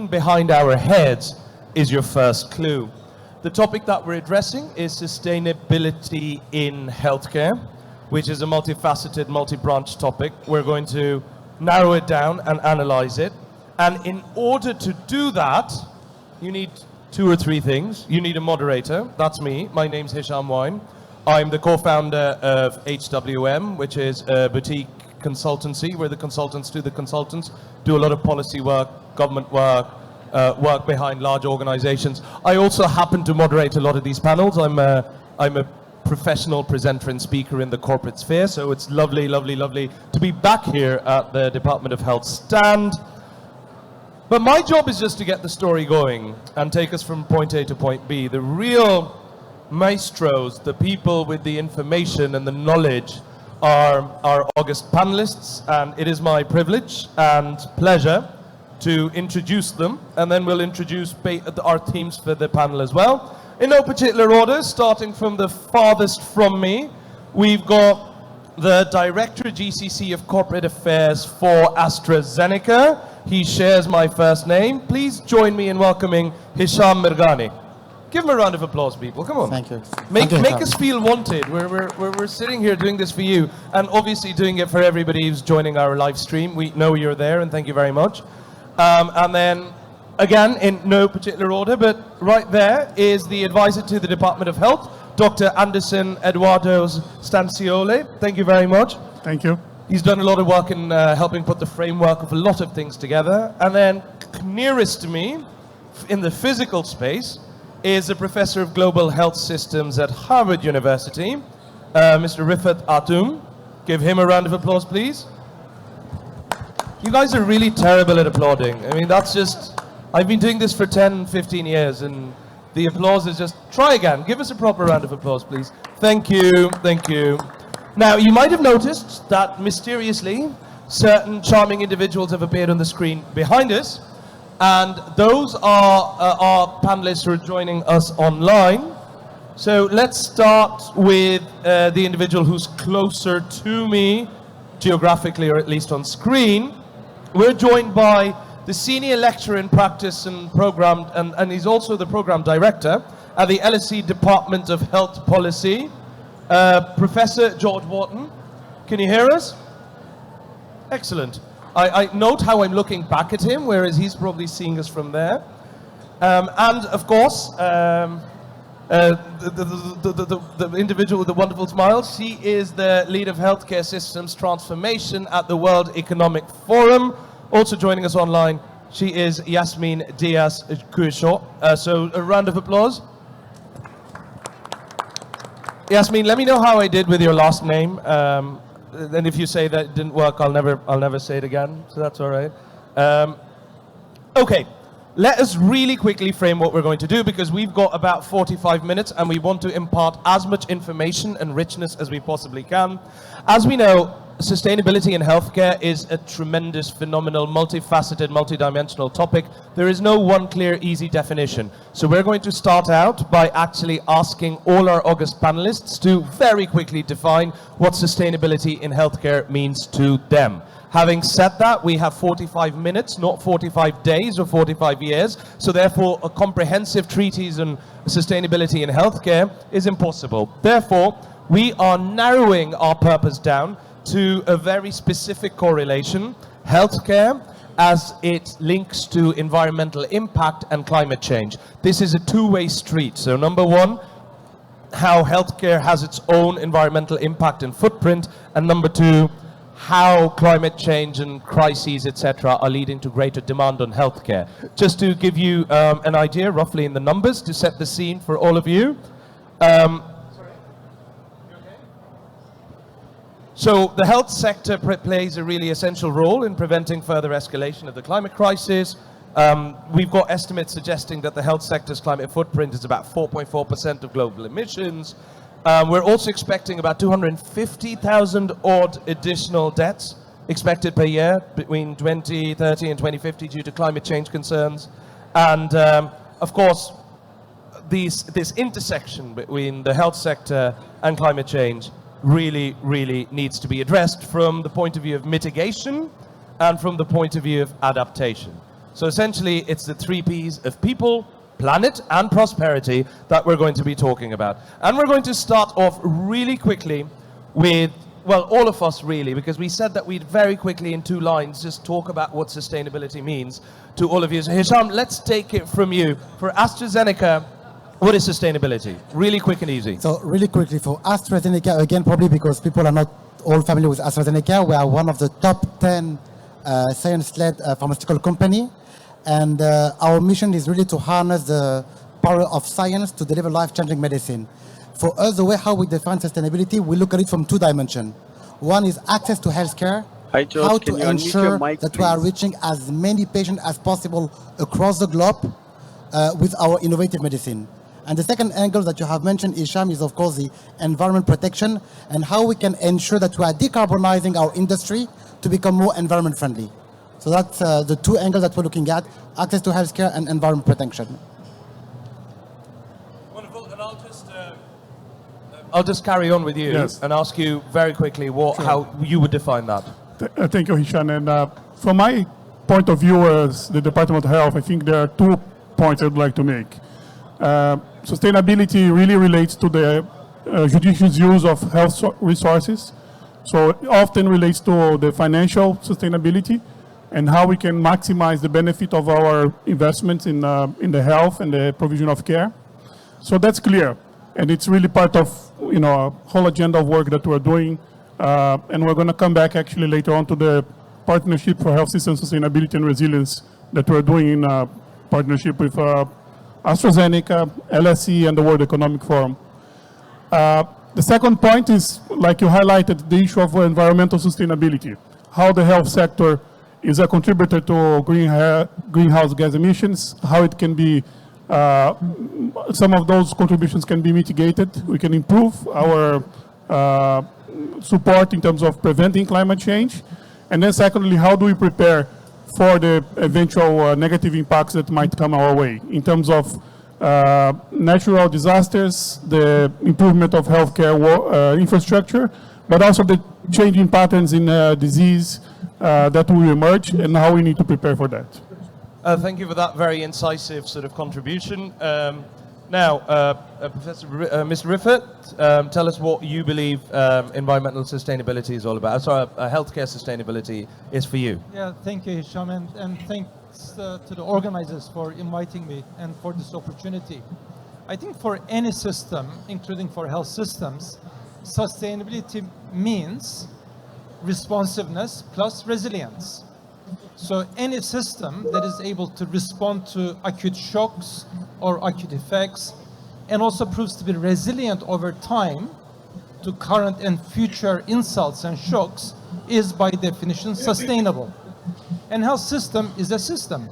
screen behind our heads is your first clue. The topic that we're addressing is sustainability in healthcare, which is a multifaceted, multi-branch topic. We're going to narrow it down and analyze it. And in order to do that, you need two or three things. You need a moderator. That's me. My name's Hisham Wine. I'm the co-founder of HWM, which is a boutique consultancy where the consultants do the consultants, do a lot of policy work, government work, work behind large organizations. I also happen to moderate a lot of these panels. I'm a professional presenter and speaker in the corporate sphere, so it's lovely, lovely, lovely to be back here at the Department of Health stand. But my job is just to get the story going and take us from point A to point B. The real maestros, the people with the information and the knowledge, are our August panelists, and it is my privilege and pleasure to introduce them, and then we'll introduce our teams for the panel as well. In no particular order, starting from the farthest from me, we've got the Director GCC of Corporate Affairs for AstraZeneca. He shares my first name. Please join me in welcoming Hisham Mirghani. Give him a round of applause, people. Come on. Thank you. Make us feel wanted. We're sitting here doing this for you, and obviously doing it for everybody who's joining our live stream. We know you're there, and thank you very much. And then, again, in no particular order, but right there is the advisor to the Department of Health, Dr. Anderson Eduardo Stanciole. Thank you very much. Thank you. He's done a lot of work in helping put the framework of a lot of things together. And then, nearest to me, in the physical space, is a professor of global health systems at Harvard University, Mr. Rifat Atum. Give him a round of applause, please. You guys are really terrible at applauding. I mean, that's just, I've been doing this for 10, 15 years, and the applause is just, try again. Give us a proper round of applause, please. Thank you, thank you. Now, you might have noticed that mysteriously, certain charming individuals have appeared on the screen behind us, and those are our panelists who are joining us online. So let's start with the individual who's closer to me, geographically or at least on screen. We're joined by the Senior Lecturer in Practice and Program, and he's also the Program Director at the LSE Department of Health Policy, Professor George Wharton. Can you hear us? Excellent. I note how I'm looking back at him, whereas he's probably seeing us from there. And of course, the individual with the wonderful smile, she is the lead of healthcare systems transformation at the World Economic Forum. Also joining us online, she is Yasmin Diaz-Cuichot. So a round of applause. Yasmin, let me know how I did with your last name. And if you say that it didn't work, I'll never say it again. So that's all right. Okay. Let us really quickly frame what we're going to do, because we've got about 45 minutes and we want to impart as much information and richness as we possibly can. As we know, sustainability in healthcare is a tremendous, phenomenal, multifaceted, multidimensional topic. There is no one clear, easy definition. So we're going to start out by actually asking all our August panelists to very quickly define what sustainability in healthcare means to them. Having said that, we have 45 minutes, not 45 days or 45 years, so therefore a comprehensive treatise on sustainability in healthcare is impossible. Therefore, we are narrowing our purpose down to a very specific correlation, healthcare as it links to environmental impact and climate change. This is a two-way street. So number one, how healthcare has its own environmental impact and footprint, and number two, how climate change and crises, etc., are leading to greater demand on healthcare. Just to give you an idea, roughly in the numbers, to set the scene for all of you. So the health sector plays a really essential role in preventing further escalation of the climate crisis. We've got estimates suggesting that the health sector's climate footprint is about 4.4% of global emissions. We're also expecting about 250,000 odd additional deaths expected per year between 2030 and 2050 due to climate change concerns. And of course, this intersection between the health sector and climate change really needs to be addressed from the point of view of mitigation and from the point of view of adaptation. So essentially, it's the 3 Ps of people, planet, and prosperity that we're going to be talking about. And we're going to start off really quickly with, well, all of us really, because we said that we'd very quickly in 2 lines just talk about what sustainability means to all of you. So Hisham, let's take it from you. For AstraZeneca, what is sustainability? Really quick and easy. So really quickly, for AstraZeneca, again, probably because people are not all familiar with AstraZeneca, we are one of the top 10 science-led pharmaceutical company. And our mission is really to harness the power of science to deliver life-changing medicine. For us, the way how we define sustainability, we look at it from 2 dimensions. One is access to healthcare, Hi, George. how Can to you unmute ensure your mic, that we are please? reaching as many patients as possible across the globe with our innovative medicine. And the second angle that you have mentioned, Isham, is of course the environment protection and how we can ensure that we are decarbonizing our industry to become more environment friendly. So that's the 2 angles that we're looking at, access to healthcare and environment protection. Wonderful, and I'll just carry on with you and ask you very quickly how you would define that. Thank you, Hisham. And from my point of view as the Department of Health, I think there are 2 points I'd like to make. Sustainability really relates to the judicious use of health resources. So it often relates to the financial sustainability and how we can maximize the benefit of our investments in the health and the provision of care. So that's clear. And it's really part of a whole agenda of work that we're doing. And we're going to come back actually later on to the Partnership for Health System Sustainability and Resilience that we're doing in partnership with AstraZeneca, LSE, and the World Economic Forum. The second point is, like you highlighted, the issue of environmental sustainability, how the health sector is a contributor to greenhouse gas emissions, how it can be, some of those contributions can be mitigated. We can improve our support in terms of preventing climate change. And then secondly, how do we prepare for the eventual negative impacts that might come our way in terms of natural disasters, the improvement of healthcare infrastructure, but also the changing patterns in disease that will emerge and how we need to prepare for that. Thank you for that very incisive sort of contribution. Now, Mr. Riffet, tell us what you believe environmental sustainability is all about. Sorry, healthcare sustainability is for you. Yeah, thank you, Hisham, and thanks to the organizers for inviting me and for this opportunity. I think for any system, including for health systems, sustainability means responsiveness plus resilience. So any system that is able to respond to acute shocks or acute effects and also proves to be resilient over time to current and future insults and shocks is by definition sustainable. And health system is a system,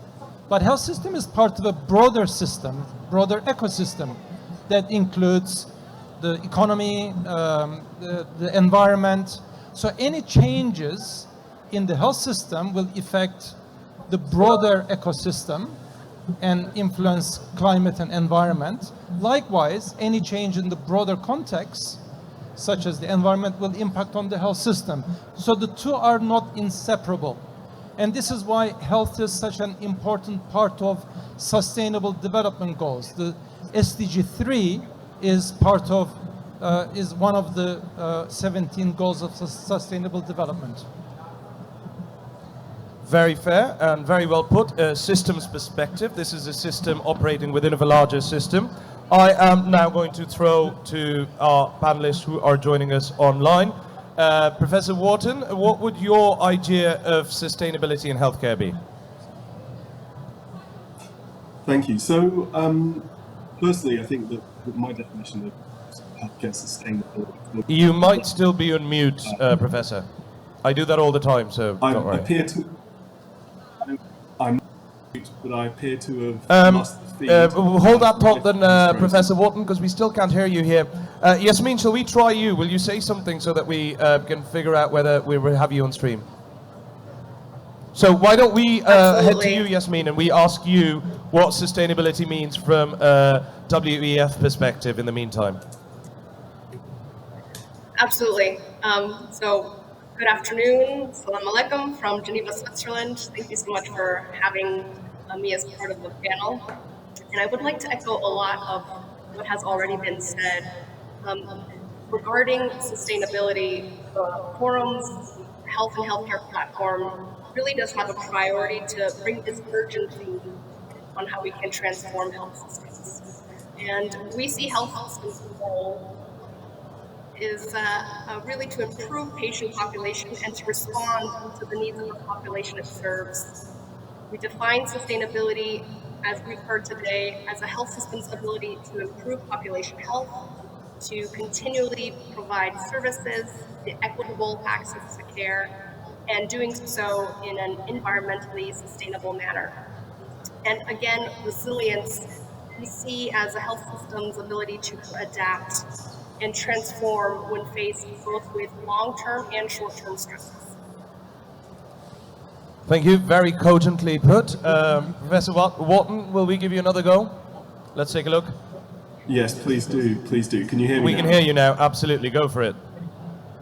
but health system is part of a broader system, broader ecosystem that includes the economy, the environment. So any changes in the health system will affect the broader ecosystem and influence climate and environment. Likewise, any change in the broader context, such as the environment, will impact on the health system. So the 2 are not inseparable. And this is why health is such an important part of sustainable development goals. The SDG 3 is part of, is one of the 17 goals of sustainable development. Very fair and very well put. Systems perspective. This is a system operating within a larger system. I am now going to throw to our panelists who are joining us online. Professor Wharton, what would your idea of sustainability in healthcare be? Thank you. So, firstly, I think that my definition of healthcare sustainable... You might still be on mute, Professor. I do that all the time, so don't worry. But I appear to have lost the feed. Hold that thought then, Professor Wharton, because we still can't hear you here. Yasmin, shall we try you? Will you say something so that we can figure out whether we will have you on stream? So why don't we head to you, Yasmin, and we ask you what sustainability means from a WEF perspective in the meantime. Absolutely. So good afternoon. Salam alaikum from Geneva, Switzerland. Thank you so much for having me as part of the panel. And I would like to echo a lot of what has already been said. Regarding sustainability, the forum's health and healthcare platform really does have a priority to bring this urgency on how we can transform health systems. And we see health systems' role is really to improve patient population and to respond to the needs of the population it serves. We define sustainability, as we've heard today, as a health system's ability to improve population health, to continually provide services, the equitable access to care, and doing so in an environmentally sustainable manner. And again, resilience we see as a health system's ability to adapt and transform when faced both with long-term and short-term stresses. Thank you. Very cogently put. Professor Wharton, will we give you another go? Let's take a look. Yes, please do. Please do. Can you hear me We now? can hear you now. Absolutely. Go for it.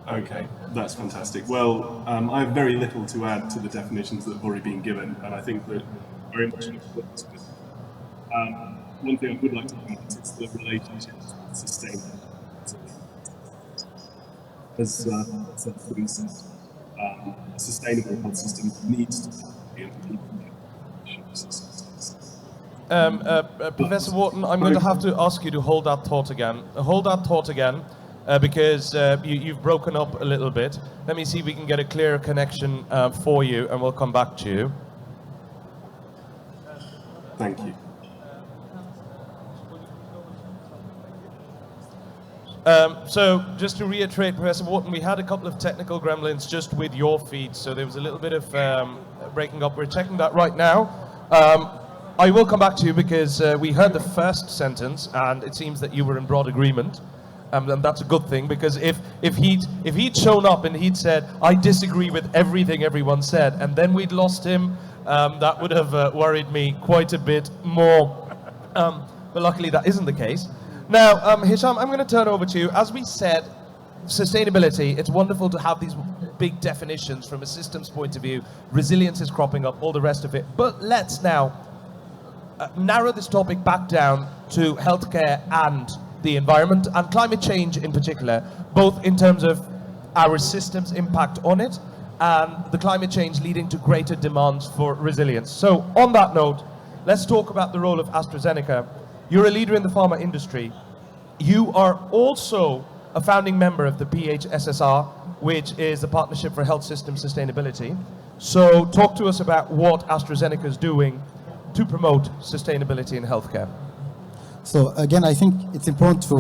Okay, that's fantastic. Well, I have very little to add to the definitions that have already been given, and I think that very much in accordance with one thing I would like to point out is the relationship with sustainability. As for instance, a sustainable health system needs to be in Professor Wharton, I'm going to have to ask you to hold that thought again. Hold that thought again, because you've broken up a little bit. Let me see if we can get a clearer connection for you, and we'll come back to you. Thank you. So just to reiterate, Professor Wharton, we had a couple of technical gremlins just with your feed, so there was a little bit of breaking up. We're checking that right now. I will come back to you because we heard the first sentence, and it seems that you were in broad agreement, and that's a good thing, because if he'd shown up and he'd said, "I disagree with everything everyone said," and then we'd lost him, that would have worried me quite a bit more. But luckily, that isn't the case. Now, Hisham, I'm going to turn over to you. As we said, sustainability, it's wonderful to have these big definitions from a systems point of view. Resilience is cropping up, all the rest of it. But let's now narrow this topic back down to healthcare and the environment, and climate change in particular, both in terms of our system's impact on it and the climate change leading to greater demands for resilience. So on that note, let's talk about the role of AstraZeneca. You're a leader in the pharma industry. You are also a founding member of the PHSSR, which is the Partnership for Health System Sustainability. So talk to us about what AstraZeneca is doing to promote sustainability in healthcare. So again, I think it's important to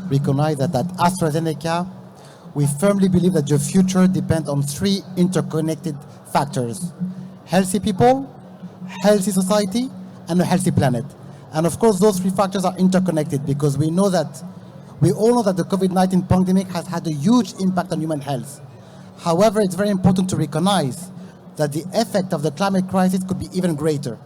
recognize that at AstraZeneca, we firmly believe that the future depends on three interconnected factors: healthy people, healthy society, and a healthy planet. And of course, those three factors are interconnected because we all know that the COVID-19 pandemic has had a huge impact on human health. However, it's very important to recognize that the effect of the climate crisis could be even greater.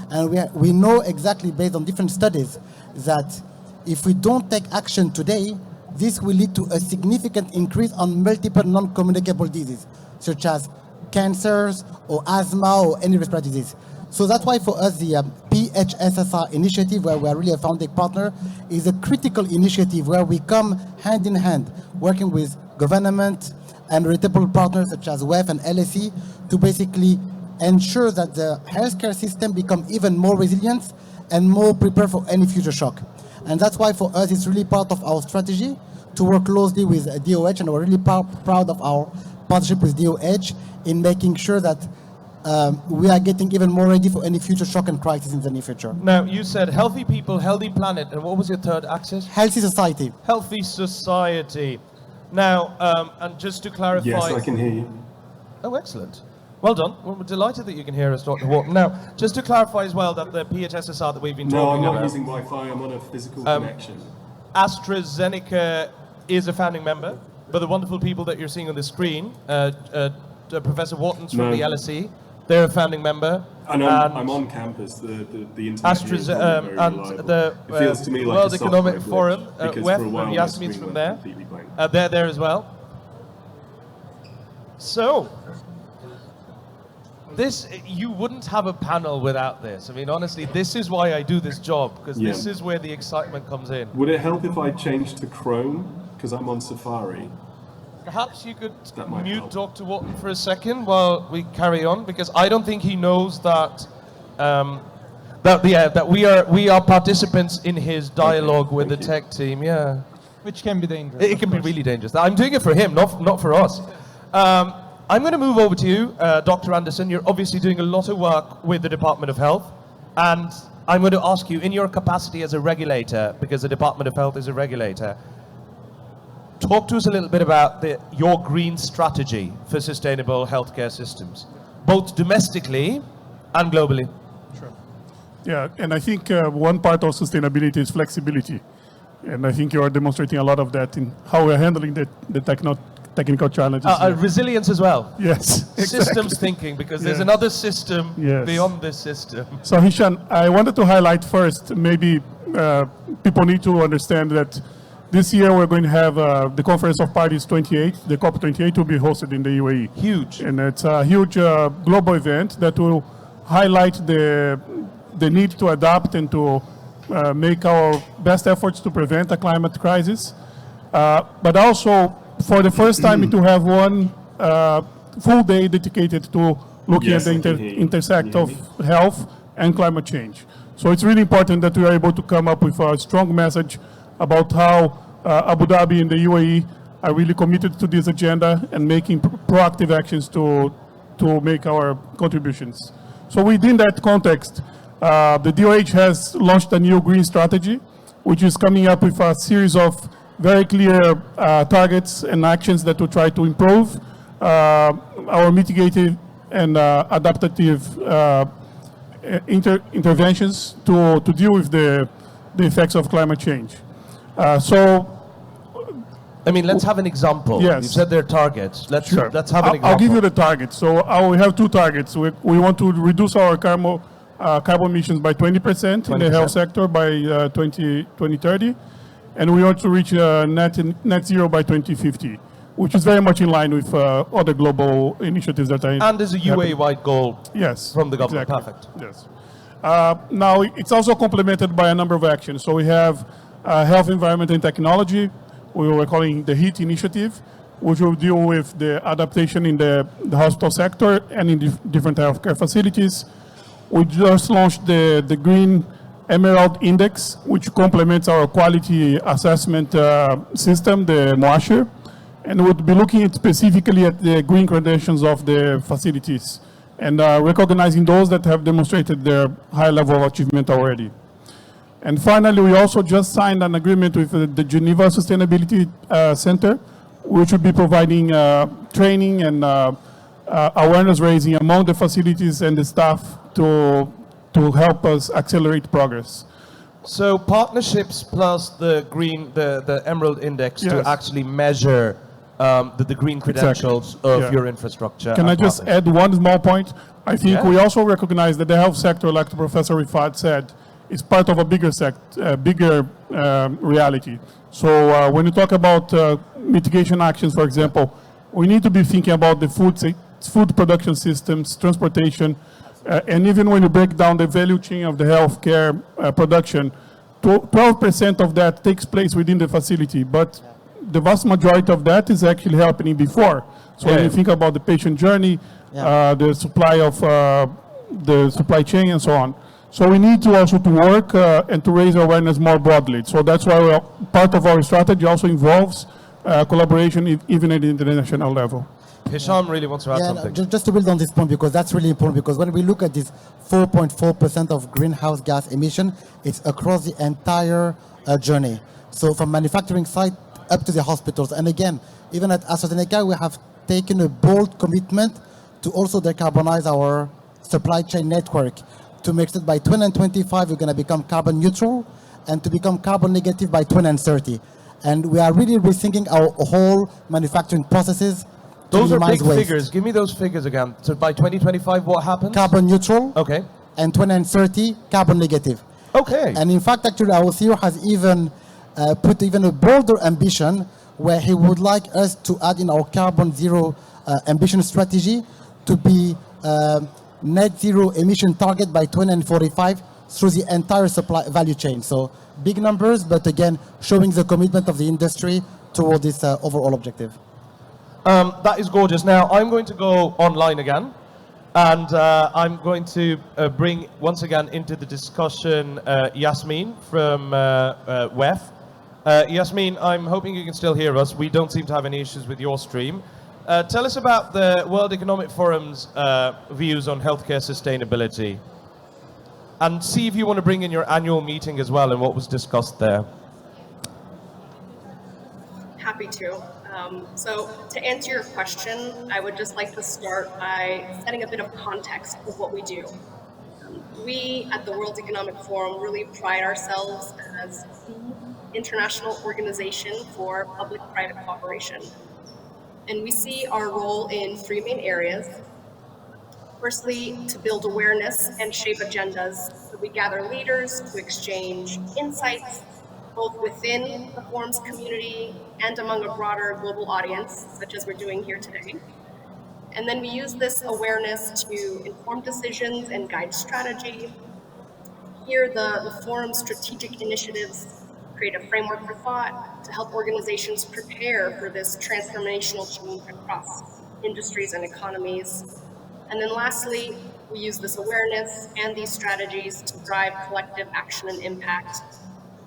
And we know exactly, based on different studies, that if we don't take action today, this will lead to a significant increase on multiple non-communicable diseases, such as cancers or asthma or any respiratory disease. So that's why for us, the PHSSR initiative, where we are really a founding partner, is a critical initiative where we come hand in hand, working with government and reputable partners such as WEF and LSE to basically ensure that the healthcare system become even more resilient and more prepared for any future shock. And that's why for us, it's really part of our strategy to work closely with DOH, and we're really proud of our partnership with DOH in making sure that we are getting even more ready for any future shock and crisis in the near future. Now, you said healthy people, healthy planet, and what was your third axis? Healthy society. Healthy society. Now, and just to clarify... Yes, I can hear you. Oh, excellent. Well done. Well, we're delighted that you can hear us, Dr. Wharton. Now, just to clarify as well that the PHSSR that we've been No, talking I'm not about... using Wi-Fi, I'm on a physical connection. AstraZeneca is a founding member, but the wonderful people that you're seeing on the screen, Professor Wharton's from No. the LSE, they're a founding member. And I'm on campus, the internet here is not very and reliable. the It feels to me like World a Economic software Forum, glitch, because WEF, for a while my Yasmin's screen from went there. completely blank. They're there as well. So, This, you wouldn't have a panel without this. I mean, honestly, this is why I do this job, because this Yeah. is where the excitement comes in. Would it help if I changed to Chrome? Because I'm on Safari. Perhaps you could That might mute help. Dr. Wotton for a second while we carry on, because I don't think he knows that that we are participants in his dialogue with the thank tech team. Yeah, Which can be dangerous. it of can be course. really dangerous. I'm doing it for him, not for us. I'm going to move over to you, Dr. Anderson. You're obviously doing a lot of work with the Department of Health, and I'm going to ask you, in your capacity as a regulator, because the Department of Health is a regulator, talk to us a little bit about your green strategy for sustainable healthcare systems, both domestically and globally. Yeah, and I think one part of sustainability is flexibility. And I think you are demonstrating a lot of that in how we're handling the technical challenges. here. Resilience as well. Yes, Systems thinking, because there's Yes. another system Yes. beyond this system. So Hishan, I wanted to highlight first, maybe people need to understand that this year we're going to have the Conference of Parties 28, the COP28 will be hosted in the UAE. Huge. And it's a huge global event that will highlight the need to adapt and to make our best efforts to prevent a climate crisis. But also, for the first time, to have one full day dedicated to looking Yes, at I the can hear you. intersect Can of you hear health and climate change. So it's really important that we are able to come up with a strong message about how Abu Dhabi and the UAE are really committed to this agenda and making proactive actions to make our contributions. So within that context, the DOH has launched a new green strategy, which is coming up with a series of very clear targets and actions that will try to improve our mitigative and adaptive interventions to deal with the effects of climate change. I mean, let's have an example. Yes. You said they're targets. Let's have an example. I'll give you the targets. So we have two targets. We want to reduce our carbon emissions by 20% in the 20%. health sector by 2030, and we want to reach net zero by 2050, which is very much in line with other global initiatives that I And there's a UAE-wide goal yes from the government. exactly. Perfect. Yes. Now it's also complemented by a number of actions. So we have health, environment, and technology. We were calling the HEAT initiative, which will deal with the adaptation in the hospital sector and in different healthcare facilities. We just launched the Green Emerald Index, which complements our quality assessment system, the MOASHER, and would be looking specifically at the green credentials of the facilities and recognizing those that have demonstrated their high level of achievement already. And finally, we also just signed an agreement with the Geneva Sustainability Center, which will be providing training and awareness raising among the facilities and the staff to help us accelerate progress. So partnerships plus the Emerald Index to Yes. actually measure the green credentials of Yeah. your infrastructure. Can I and just partners. add one small point? I think Yeah. we also recognize that the health sector, like Professor Rifat said, is part of a bigger reality. So when you talk about mitigation actions, for example, we need to be thinking about the food production systems, transportation, and even when you break down the value chain of the healthcare production, 12% of that takes place within the facility, but the vast majority of that is actually happening before. So when Yeah. you think about the patient journey, the supply of the supply chain and so on. So we need to also to work and to raise awareness more broadly. So that's why part of our strategy also involves collaboration even at the international level. Hisham really wants to add something. Just to build on this point, because that's really important, because when we look at this 4.4% of greenhouse gas emission, it's across the entire journey. So from manufacturing site up to the hospitals. And again, even at AstraZeneca, we have taken a bold commitment to also decarbonize our supply chain network to make sure that by 2025, we're going to become carbon neutral and to become carbon negative by 2030. And we are really rethinking our whole manufacturing processes. to Those are minimize big waste. figures. Give me those figures again. So by 2025, what happens? Carbon neutral. Okay. And 2030, carbon negative. Okay. And in fact, actually, our CEO has even put even a bolder ambition where he would like us to add in our carbon zero ambition strategy to be net zero emission target by 2045 through the entire supply value chain. So big numbers, but again, showing the commitment of the industry toward this overall objective. That is gorgeous. Now, I'm going to go online again, and I'm going to bring, once again, into the discussion Yasmin from WEF. Yasmin, I'm hoping you can still hear us. We don't seem to have any issues with your stream. Tell us about the World Economic Forum's views on healthcare sustainability. And see if you want to bring in your annual meeting as well and what was discussed there. Happy to. So to answer your question, I would just like to start by setting a bit of context of what we do. We at the World Economic Forum really pride ourselves as the international organization for public-private cooperation. And we see our role in three main areas. Firstly, to build awareness and shape agendas. So we gather leaders to exchange insights, both within the forum's community and among a broader global audience, such as we're doing here today. And then we use this awareness to inform decisions and guide strategy. Here, the forum's strategic initiatives create a framework for thought to help organizations prepare for this transformational change across industries and economies. And then lastly, we use this awareness and these strategies to drive collective action and impact.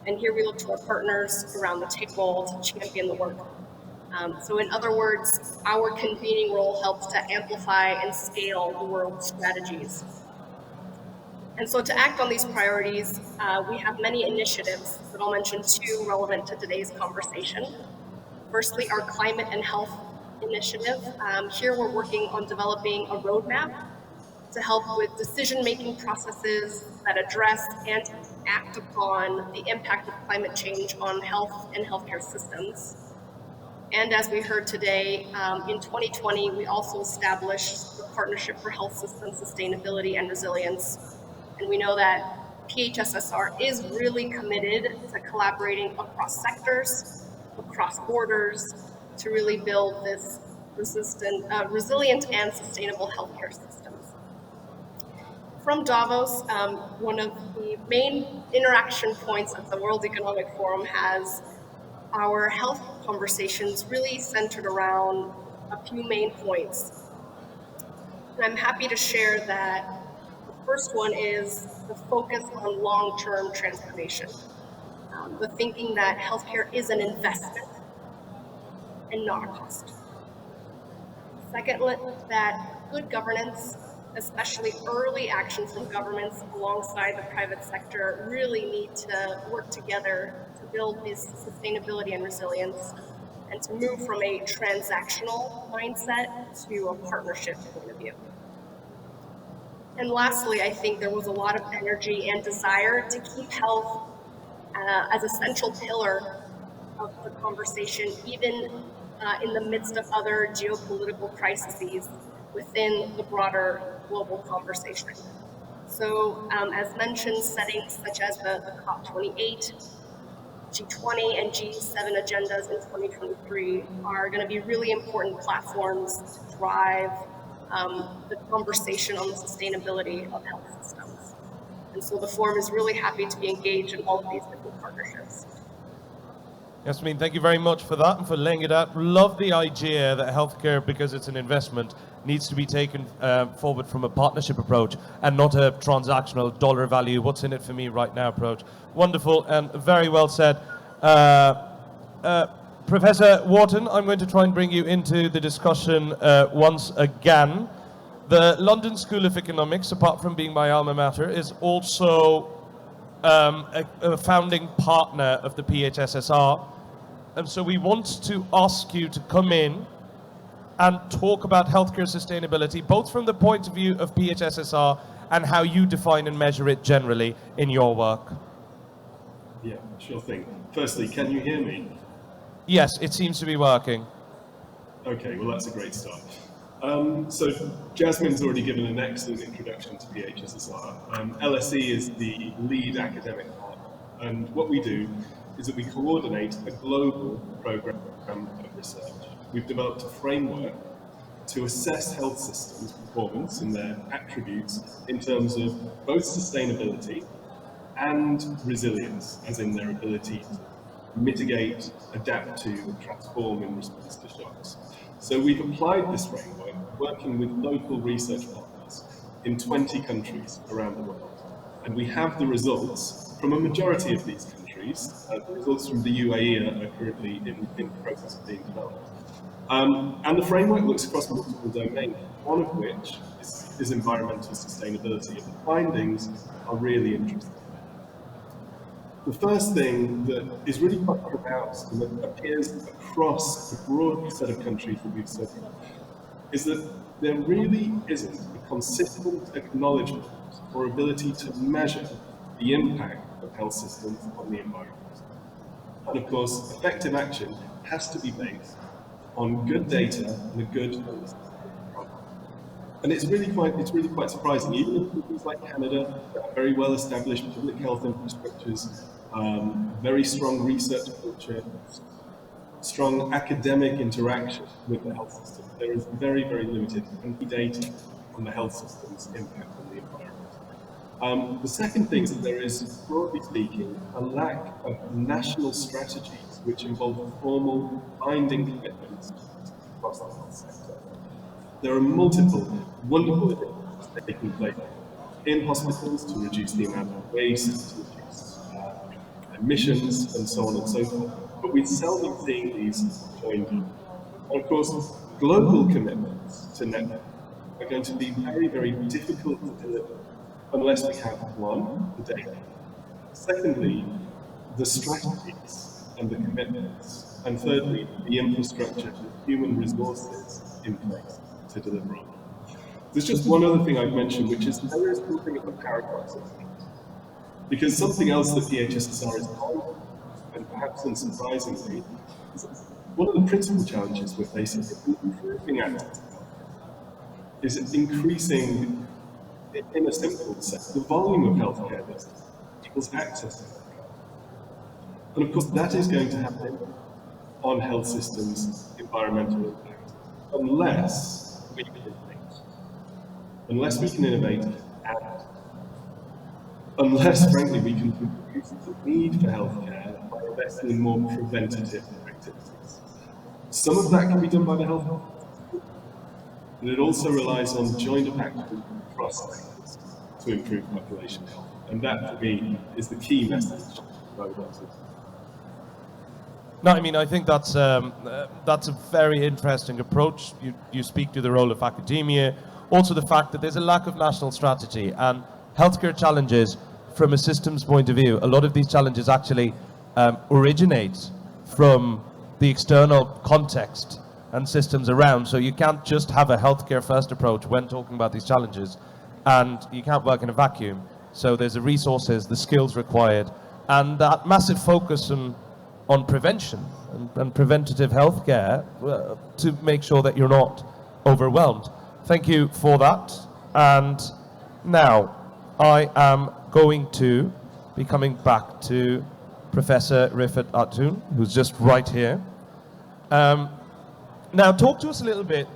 And here we look to our partners around the table to champion the work. So in other words, our convening role helps to amplify and scale the world's strategies. And so to act on these priorities, we have many initiatives, but I'll mention two relevant to today's conversation. Firstly, our climate and health initiative. Here we're working on developing a roadmap to help with decision-making processes that address and act upon the impact of climate change on health and healthcare systems. And as we heard today, in 2020, we also established the Partnership for Health System Sustainability and Resilience. And we know that PHSSR is really committed to collaborating across sectors, across borders, to really build this resilient and sustainable healthcare systems. From Davos, one of the main interaction points of the World Economic Forum has our health conversations really centered around a few main points. And I'm happy to share that the first one is the focus on long-term transformation. The thinking that healthcare is an investment and not a cost. Second, that good governance, especially early action from governments alongside the private sector, really need to work together to build this sustainability and resilience and to move from a transactional mindset to a partnership point of view. And lastly, I think there was a lot of energy and desire to keep health as a central pillar of the conversation, even in the midst of other geopolitical crises within the broader global conversation. So as mentioned, settings such as the COP28, G20 and G7 agendas in 2023 are going to be really important platforms to drive the conversation on the sustainability of health systems. And so the forum is really happy to be engaged in all of these different partnerships. Yasmin, thank you very much for that and for laying it out. Love the idea that healthcare, because it's an investment, needs to be taken forward from a partnership approach and not a transactional dollar value, what's in it for me right now approach. Wonderful and very well said. Professor Wharton, I'm going to try and bring you into the discussion once again. The London School of Economics, apart from being my alma mater, is also a founding partner of the PHSSR. And so we want to ask you to come in and talk about healthcare sustainability, both from the point of view of PHSSR and how you define and measure it generally in your work. Yeah, sure thing. Firstly, can you hear me? Yes, it seems to be working. Okay, well that's a great start. So Jasmine's already given an excellent introduction to PHSSR. LSE is the lead academic partner, and what we do is that we coordinate a global program of research. We've developed a framework to assess health systems' performance and their attributes in terms of both sustainability and resilience, as in their ability to mitigate, adapt to, and transform in response to shocks. So we've applied this framework, working with local research partners in 20 countries around the world. And we have the results from a majority of these countries. The results from the UAE are currently in the process of being developed. And the framework looks across multiple domains, one of which is environmental sustainability. And the findings are really interesting. The first thing that is really quite pronounced and that appears across the broad set of countries that we've studied is that there really isn't a consistent acknowledgement or ability to measure the impact of health systems on the environment. And of course, effective action has to be based on good data and a good understanding. And it's really quite surprising. Even in countries like Canada, that are very well established public health infrastructures, very strong research culture, strong academic interaction with the health system, there is very, very limited data on the health system's impact on the environment. The second thing is that there is, broadly speaking, a lack of national strategies which involve formal binding commitments across the health sector. There are multiple wonderful initiatives taking place in hospitals to reduce the amount of waste, to reduce emissions, and so on and so forth. But we're seldom seeing these joined up. And of course, global commitments to net zero are going to be very, very difficult to deliver unless we have, one, the data. Secondly, the strategies and the commitments. And thirdly, the infrastructure and human resources in place to deliver on. There's just one other thing I'd mention, which is there is something of a paradox of that. Because something else that PHSSR is on, and perhaps unsurprisingly, is one of the principal challenges we're facing in improving access is increasing, in a simple sense, the volume of healthcare that equals access to healthcare. And of course, that is going to happen on health systems' environmental impact, unless we can innovate. Unless we can innovate, and unless, frankly, we can reduce the need for healthcare by investing in more preventative activities. Some of that can be done by the health, but it also relies on joined-up action across sectors to improve population health. And that, for me, is the key message that I would like to. No, I mean, I think that's a very interesting approach. You speak to the role of academia, also the fact that there's a lack of national strategy and healthcare challenges from a systems point of view. A lot of these challenges actually originate from the external context and systems around. So you can't just have a healthcare first approach when talking about these challenges, and you can't work in a vacuum. So there's the resources, the skills required, and that massive focus on prevention and preventative healthcare to make sure that you're not overwhelmed. Thank you for that. And now I am going to be coming back to Professor Rifat Atun, who's just right here. Now, talk to us a little bit.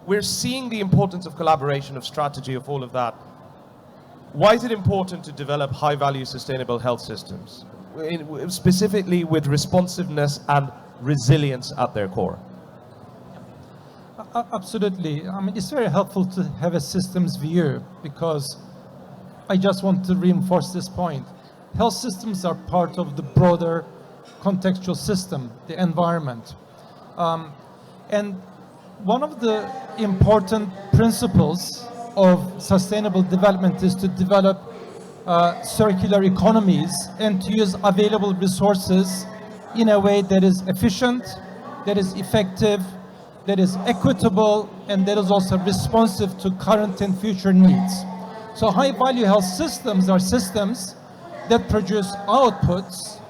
We're seeing the importance of collaboration, of strategy, of all of that. Why is it important to develop high-value sustainable health systems, specifically with responsiveness and resilience at their core? Absolutely. I mean, it's very helpful to have a systems view, because I just want to reinforce this point. Health systems are part of the broader contextual system, the environment. And one of the important principles of sustainable development is to develop circular economies and to use available resources in a way that is efficient, that is effective, that is equitable, and that is also responsive to current and future needs. So high-value health systems are systems that produce outputs,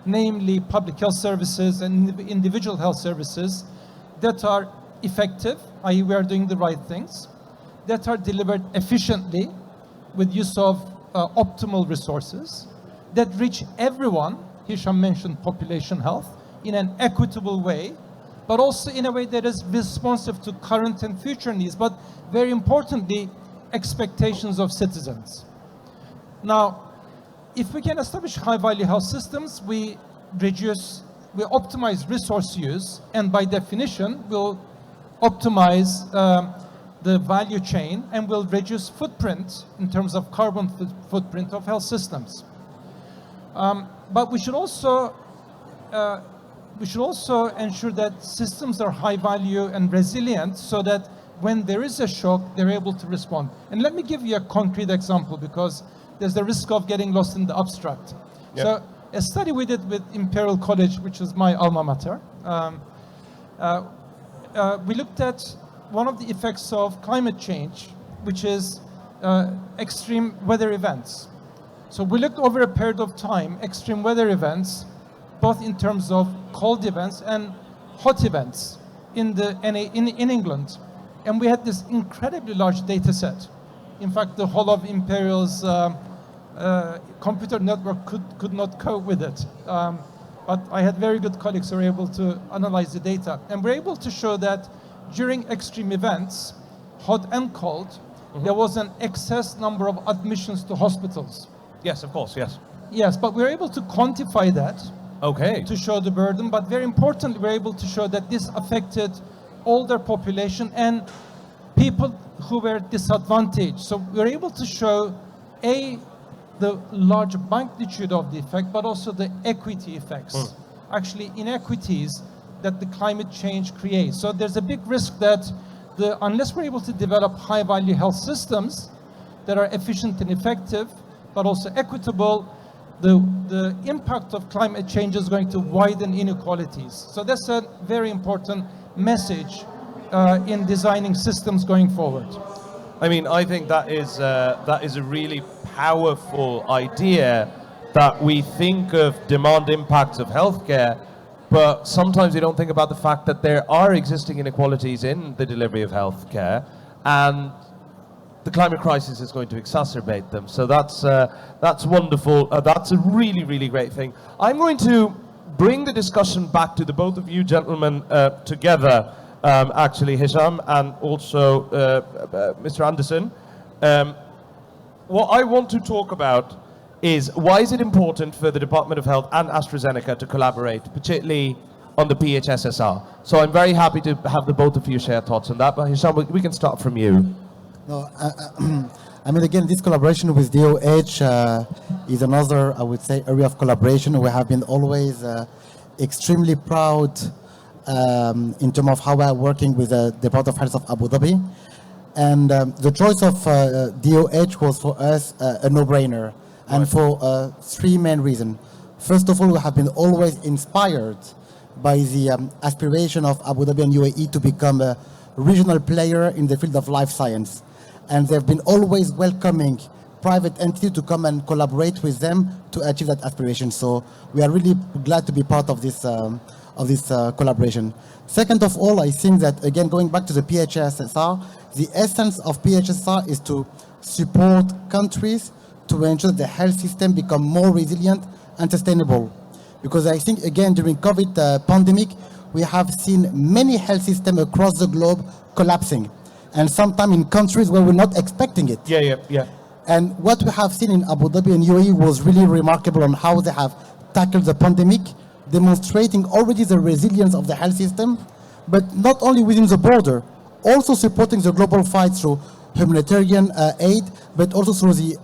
namely public health services and individual health services, that are effective, i.e. we are doing the right things, that are delivered efficiently with use of optimal resources, that reach everyone, Hisham mentioned population health, in an equitable way, but also in a way that is responsive to current and future needs, but very importantly, expectations of citizens. Now, if we can establish high-value health systems, we optimize resource use, and by definition, we'll optimize the value chain and will reduce footprint in terms of carbon footprint of health systems. But we should also ensure that systems are high value and resilient so that when there is a shock, they're able to respond. And let me give you a concrete example because there's the risk of getting lost in the abstract. Yeah. So a study we did with Imperial College, which is my alma mater, we looked at one of the effects of climate change, which is extreme weather events. So we looked over a period of time, extreme weather events, both in terms of cold events and hot events in England. And we had this incredibly large data set. In fact, the whole of Imperial's computer network could not cope with it. But I had very good colleagues who were able to analyze the data. And we're able to show that during extreme events, hot and cold, there was an excess number of admissions to hospitals. Yes, of course, yes. Yes, but we're able to quantify that Okay. to show the burden, but very importantly, we're able to show that this affected older population and people who were disadvantaged. So we're able to show, the large magnitude of the effect, but also the equity effects. Actually, inequities that the climate change creates. So there's a big risk that unless we're able to develop high-value health systems that are efficient and effective, but also equitable, the impact of climate change is going to widen inequalities. So that's a very important message in designing systems going forward. I mean, I think that is a really powerful idea, that we think of demand impacts of healthcare, but sometimes we don't think about the fact that there are existing inequalities in the delivery of healthcare, and the climate crisis is going to exacerbate them. So that's wonderful. That's a really, really great thing. I'm going to bring the discussion back to the both of you gentlemen together, actually, Hisham and also Mr. Anderson. What I want to talk about is why is it important for the Department of Health and AstraZeneca to collaborate, particularly on the PHSSR. So I'm very happy to have the both of you share thoughts on that. But Hisham, we can start from you. No, I mean, again, this collaboration with DOH is another, I would say, area of collaboration. We have been always extremely proud in terms of how we are working with the Department of Health of Abu Dhabi. And the choice of DOH was for us a no-brainer, and for three main reasons. First of all, we have been always inspired by the aspiration of Abu Dhabi and UAE to become a regional player in the field of life science. And they've been always welcoming private entities to come and collaborate with them to achieve that aspiration. So we are really glad to be part of this collaboration. Second of all, I think that, again, going back to the PHSSR, the essence of PHSSR is to support countries to ensure the health system become more resilient and sustainable. Because I think, again, during COVID pandemic, we have seen many health systems across the globe collapsing, and sometimes in countries where we're not expecting it. Yeah. And what we have seen in Abu Dhabi and UAE was really remarkable on how they have tackled the pandemic, demonstrating already the resilience of the health system, but not only within the border, also supporting the global fight through humanitarian aid, but also through the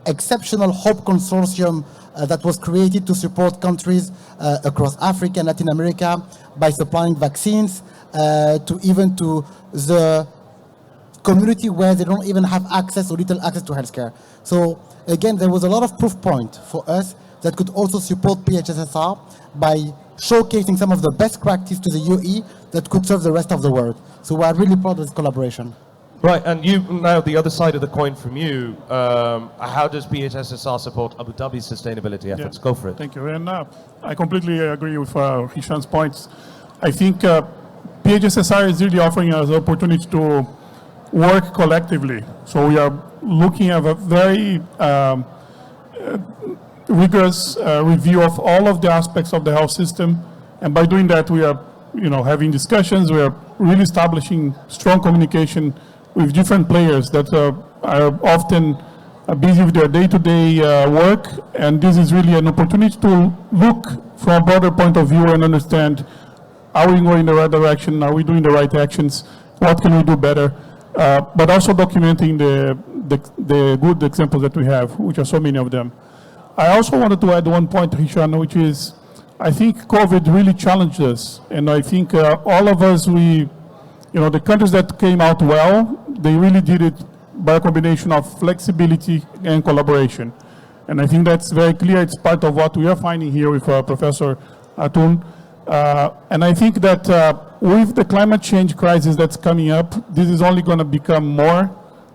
exceptional HOPE consortium that was created to support countries across Africa and Latin America by supplying vaccines to the community where they don't even have access or little access to healthcare. So again, there was a lot of proof point for us that could also support PHSSR by showcasing some of the best practice to the UAE that could serve the rest of the world. So we are really proud of this collaboration. Right, and you, now the other side of the coin from you, how does PHSSR support Abu Dhabi's sustainability efforts? Yeah. Go for it. Thank you. And I completely agree with Hisham's points. I think PHSSR is really offering us the opportunity to work collectively. So we are looking at a very rigorous review of all of the aspects of the health system. And by doing that, we are having discussions. We are really establishing strong communication with different players that are often busy with their day-to-day work, and this is really an opportunity to look from a broader point of view and understand, are we going in the right direction? Are we doing the right actions? What can we do better? But also documenting the good examples that we have, which are so many of them. I also wanted to add one point, Hisham, which is, I think COVID really challenged us, and I think all of us, the countries that came out well, they really did it by a combination of flexibility and collaboration. And I think that's very clear. It's part of what we are finding here with Professor Atun. And I think that with the climate change crisis that's coming up, this is only going to become more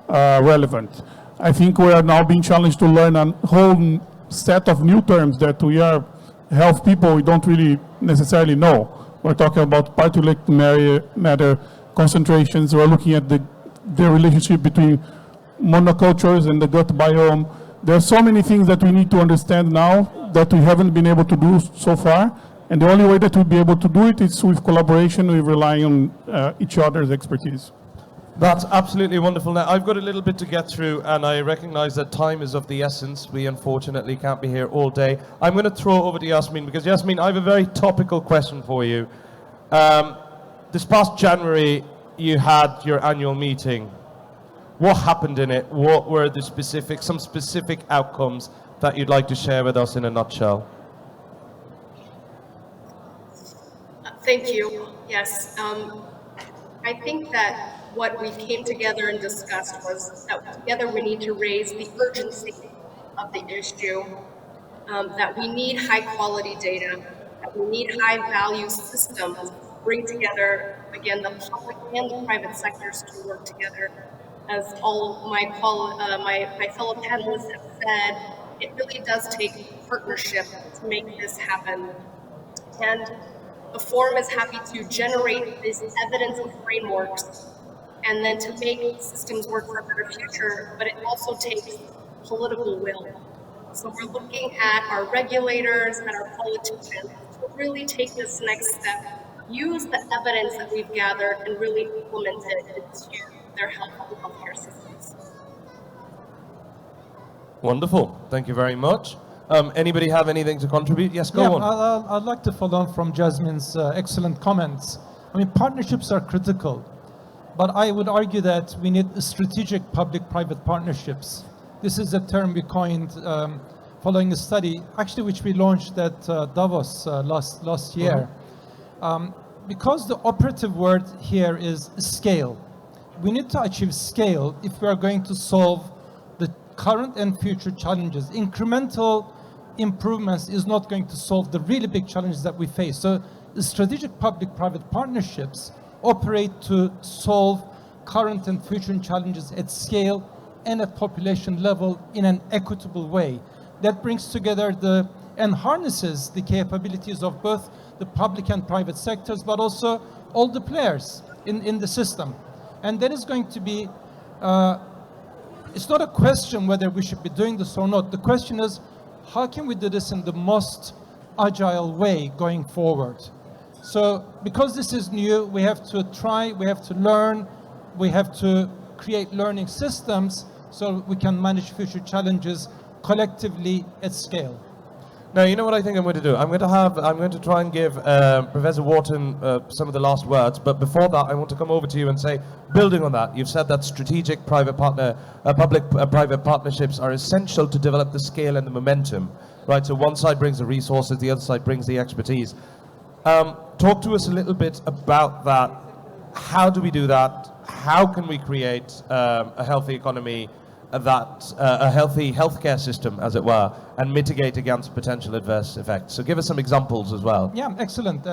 relevant. I think we are now being challenged to learn a whole set of new terms that we are health people, we don't really necessarily know. We're talking about particulate matter concentrations. We're looking at the relationship between monocultures and the gut biome. There are so many things that we need to understand now that we haven't been able to do so far. And the only way that we'll be able to do it is with collaboration, with relying on each other's expertise. That's absolutely wonderful. Now, I've got a little bit to get through, and I recognize that time is of the essence. We unfortunately can't be here all day. I'm going to throw over to Yasmin, because Yasmin, I have a very topical question for you. This past January, you had your annual meeting. What happened in it? What were the some specific outcomes that you'd like to share with us in a nutshell? Thank you. Yes. I think that what we came together and discussed was that together we need to raise the urgency of the issue, that we need high quality data, that we need high value systems to bring together, again, the public and the private sectors to work together. As all my fellow panelists have said, it really does take partnership to make this happen. And the forum is happy to generate this evidence and frameworks and then to make systems work for a better future, but it also takes political will. So we're looking at our regulators and our politicians to really take this next step, use the evidence that we've gathered and really implement it into their health and healthcare systems. Wonderful. Thank you very much. Anybody have anything to contribute? Yes, go on. I'd like to follow on from Jasmine's excellent comments. I mean, partnerships are critical, but I would argue that we need strategic public-private partnerships. This is a term we coined following a study, actually, which we launched at Davos last year. Because the operative word here is scale. We need to achieve scale if we are going to solve the current and future challenges. Incremental improvements is not going to solve the really big challenges that we face. So the strategic public-private partnerships operate to solve current and future challenges at scale and at population level in an equitable way. That brings together and harnesses the capabilities of both the public and private sectors, but also all the players in the system. And that is going to be, it's not a question whether we should be doing this or not. The question is, how can we do this in the most agile way going forward? So because this is new, we have to try, we have to learn, we have to create learning systems so we can manage future challenges collectively at scale. Now, you know what I think I'm going to do? I'm going to try and give Professor Wharton some of the last words, but before that, I want to come over to you and say, building on that, you've said that strategic public-private partnerships are essential to develop the scale and the momentum, right? So one side brings the resources, the other side brings the expertise. Talk to us a little bit about that. How do we do that? How can we create a healthy economy, a healthy healthcare system, as it were, and mitigate against potential adverse effects? So give us some examples as well. Yeah, excellent.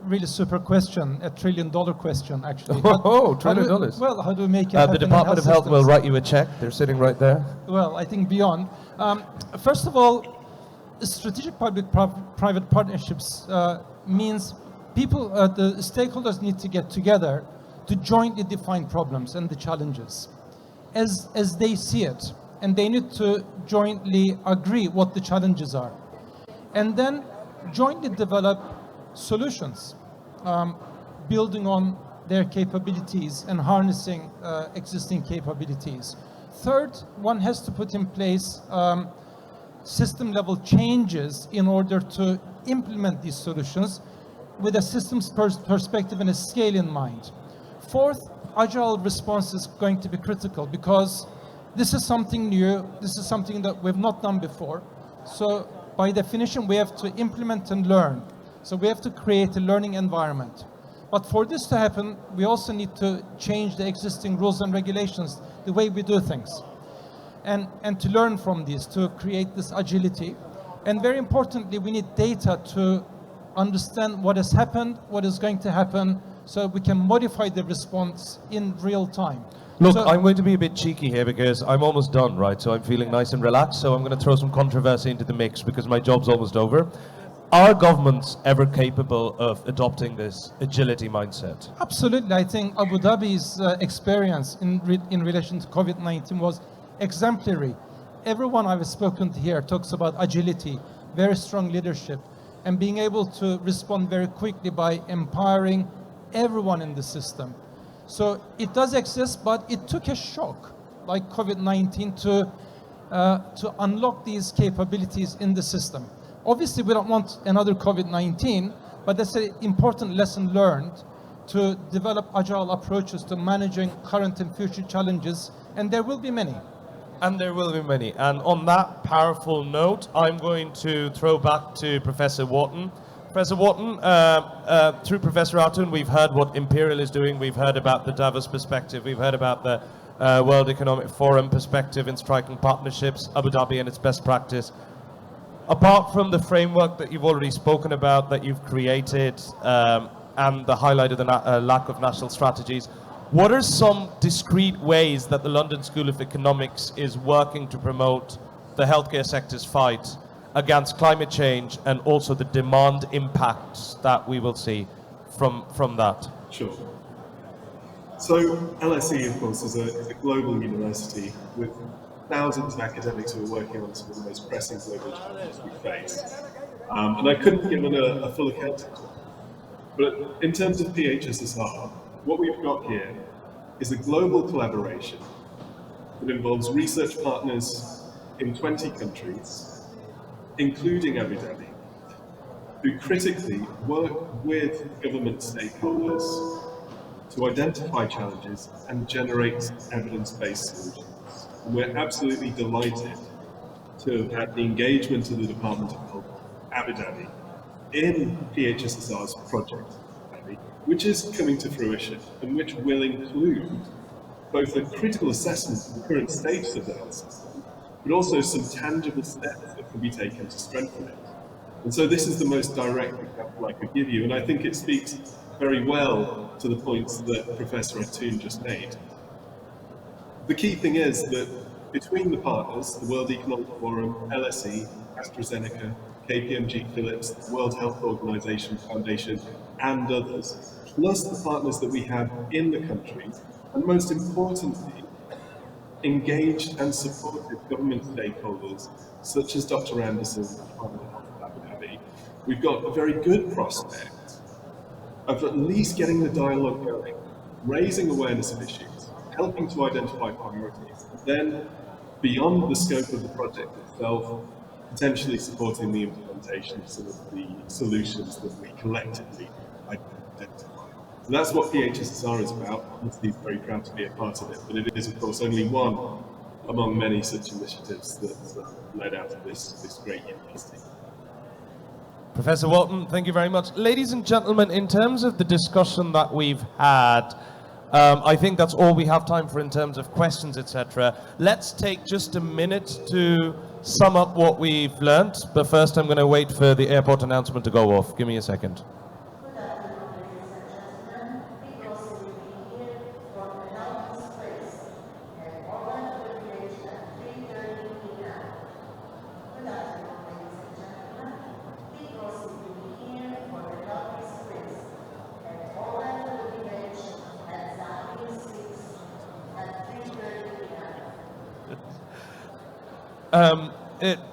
Really super question, $1 trillion question, actually. $1 trillion. Well, how do we make it happen the Department of Health will write you a check. They're sitting right there. Well, I think beyond. First of all, strategic public-private partnerships means people, the stakeholders need to get together to jointly define problems and the challenges as they see it, and they need to jointly agree what the challenges are, and then jointly develop solutions. building on their capabilities and harnessing existing capabilities. Third, one has to put in place system level changes in order to implement these solutions with a systems perspective and a scale in mind. Fourth, agile response is going to be critical because this is something new, this is something that we've not done before. So by definition, we have to implement and learn. So we have to create a learning environment. But for this to happen, we also need to change the existing rules and regulations, the way we do things. And to learn from these, to create this agility. And very importantly, we need data to understand what has happened, what is going to happen, so we can modify the response in real time. Look, So- I'm going to be a bit cheeky here because I'm almost done, right? So I'm feeling nice and relaxed. So I'm going to throw some controversy into the mix because my job's almost over. Are governments ever capable of adopting this agility mindset? Absolutely. I think Abu Dhabi's experience in relation to COVID-19 was exemplary. Everyone I've spoken to here talks about agility, very strong leadership, and being able to respond very quickly by empowering everyone in the system. So it does exist, but it took a shock, like COVID-19, to unlock these capabilities in the system. Obviously, we don't want another COVID-19, but that's an important lesson learned to develop agile approaches to managing current and future challenges, and there will be many. And there will be many. And on that powerful note, I'm going to throw back to Professor Wharton. Professor Wharton, through Professor Atoun, we've heard what Imperial is doing. We've heard about the Davos perspective. We've heard about the World Economic Forum perspective in striking partnerships, Abu Dhabi and its best practice. Apart from the framework that you've already spoken about, that you've created, and the highlight of the lack of national strategies, what are some discrete ways that the London School of Economics is working to promote the healthcare sector's fight against climate change and also the demand impacts that we will see from that? Sure. So LSE, of course, is a global university with thousands of academics who are working on some of the most pressing global challenges we face. And I couldn't give it a full account of it. But in terms of PHSSR, what we've got here is a global collaboration that involves research partners in 20 countries, including Abu Dhabi, who critically work with government stakeholders to identify challenges and generate evidence-based solutions. And we're absolutely delighted to have had the engagement of the Department of Health, Abu Dhabi, in PHSSR's project, which is coming to fruition and which will include both a critical assessment of the current status of the health system, but also some tangible steps that can be taken to strengthen it. And so this is the most direct example I could give you, and I think it speaks very well to the points that Professor Atoun just made. The key thing is that between the partners, the World Economic Forum, LSE, AstraZeneca, KPMG Philips, the World Health Organization Foundation, and others, plus the partners that we have in the country, and most importantly, engaged and supported government stakeholders, such as Dr. Anderson, the Department of Health of Abu Dhabi, we've got a very good prospect of at least getting the dialogue going, raising awareness of issues, helping to identify priorities, and then, beyond the scope of the project itself, potentially supporting the implementation of some of the solutions that we collectively identify. So that's what PHSSR is about. I'm very proud to be a part of it, but it is, of course, only one among many such initiatives that led out of this great university. Professor Walton, thank you very much. Ladies and gentlemen, in terms of the discussion that we've had, I think that's all we have time for in terms of questions, etc. Let's take just a minute to sum up what we've learned, but first I'm going to wait for the airport announcement to go off. Give me a second.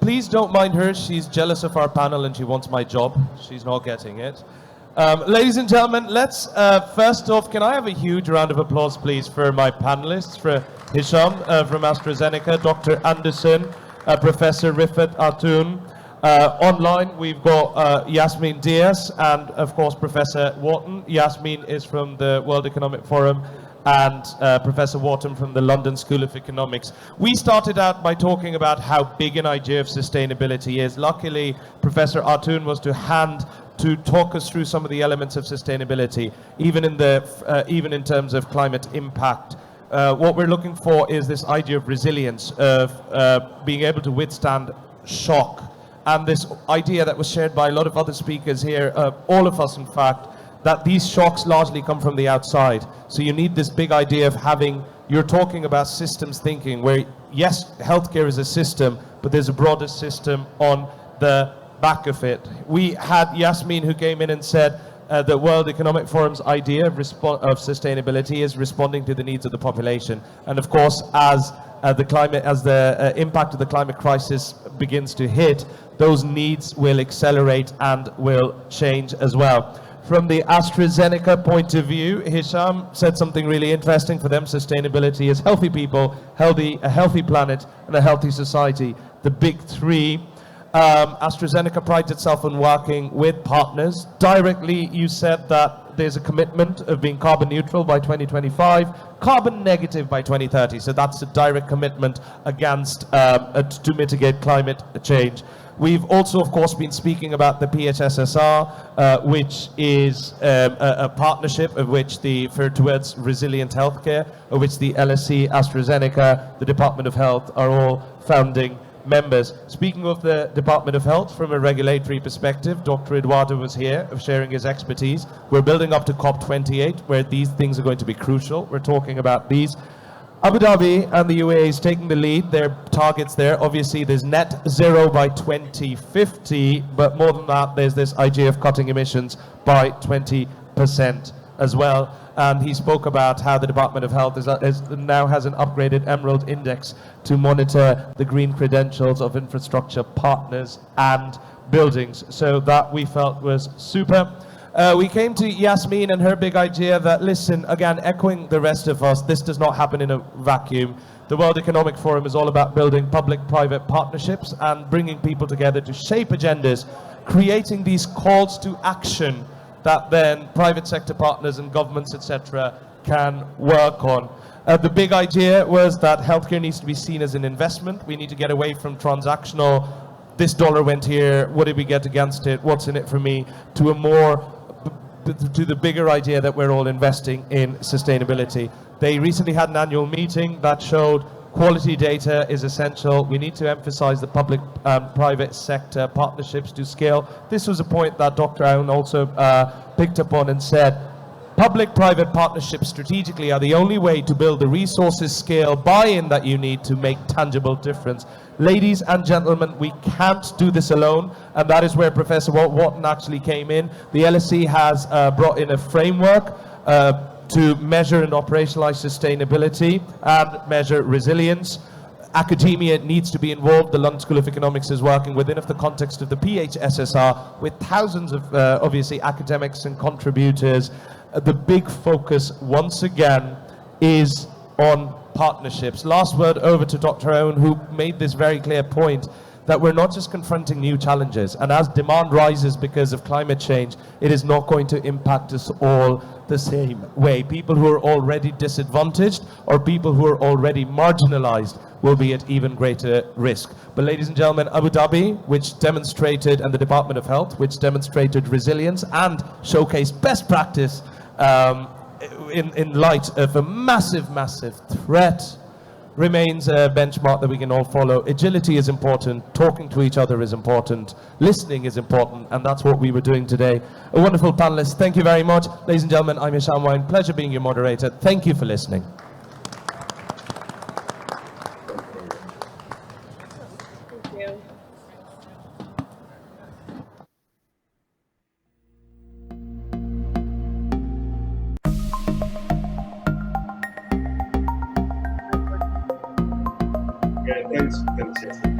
Please don't mind her. She's jealous of our panel and she wants my job. She's not getting it. Ladies and gentlemen, let's first off, can I have a huge round of applause, please, for my panelists, for Hisham from AstraZeneca, Dr. Anderson, Professor Rifat Atoun. Online, we've got Yasmin Diaz and, of course, Professor Wharton. Yasmin is from the World Economic Forum and Professor Wharton from the London School of Economics. We started out by talking about how big an idea of sustainability is. Luckily, Professor Atoun was to hand to talk us through some of the elements of sustainability, even in terms of climate impact. What we're looking for is this idea of resilience, of being able to withstand shock. And this idea that was shared by a lot of other speakers here, all of us in fact, that these shocks largely come from the outside. So you need this big idea of you're talking about systems thinking, where yes, healthcare is a system, but there's a broader system on the back of it. We had Yasmin who came in and said the World Economic Forum's idea of sustainability is responding to the needs of the population. And of course, as the impact of the climate crisis begins to hit, those needs will accelerate and will change as well. From the AstraZeneca point of view, Hisham said something really interesting. For them, sustainability is healthy people, a healthy planet, and a healthy society. The big three. AstraZeneca prides itself on working with partners. Directly, you said that there's a commitment of being carbon neutral by 2025, carbon negative by 2030. So that's a direct commitment against to mitigate climate change. We've also, of course, been speaking about the PHSSR, which is a partnership of which towards resilient healthcare, of which the LSE, AstraZeneca, the Department of Health are all founding members. Speaking of the Department of Health from a regulatory perspective, Dr. Eduardo was here sharing his expertise. We're building up to COP28, where these things are going to be crucial. We're talking about these. Abu Dhabi and the UAE is taking the lead. Their targets there, obviously there's net zero by 2050, but more than that, there's this idea of cutting emissions by 20% as well. And he spoke about how the Department of Health now has an upgraded Emerald Index to monitor the green credentials of infrastructure partners and buildings. So that we felt was super. We came to Yasmin and her big idea that, listen, again, echoing the rest of us, this does not happen in a vacuum. The World Economic Forum is all about building public-private partnerships and bringing people together to shape agendas, creating these calls to action that then private sector partners and governments, etc., can work on. The big idea was that healthcare needs to be seen as an investment. We need to get away from transactional, this dollar went here, what did we get against it, what's in it for me, to the bigger idea that we're all investing in sustainability. They recently had an annual meeting that showed quality data is essential. We need to emphasize the public private sector partnerships to scale. This was a point that Dr. Aoun also picked up on and said, public-private partnerships strategically are the only way to build the resources, scale, buy-in that you need to make tangible difference. Ladies and gentlemen, we can't do this alone, and that is where Professor Wharton actually came in. The LSE has brought in a framework to measure and operationalize sustainability and measure resilience. Academia needs to be involved. The London School of Economics is working within the context of the PHSSR with thousands of, obviously, academics and contributors. The big focus, once again, is on partnerships. Last word over to Dr. Aoun, who made this very clear point that we're not just confronting new challenges, and as demand rises because of climate change, it is not going to impact us all the same way. People who are already disadvantaged or people who are already marginalized will be at even greater risk. But ladies and gentlemen, Abu Dhabi, which demonstrated, and the Department of Health, which demonstrated resilience and showcased best practice in light of a massive threat, remains a benchmark that we can all follow. Agility is important, talking to each other is important, listening is important, and that's what we were doing today. A wonderful panelist, thank you very much. Ladies and gentlemen, I'm Hisham Wine, pleasure being your moderator. Thank you for listening. Thank you. Yeah, thanks.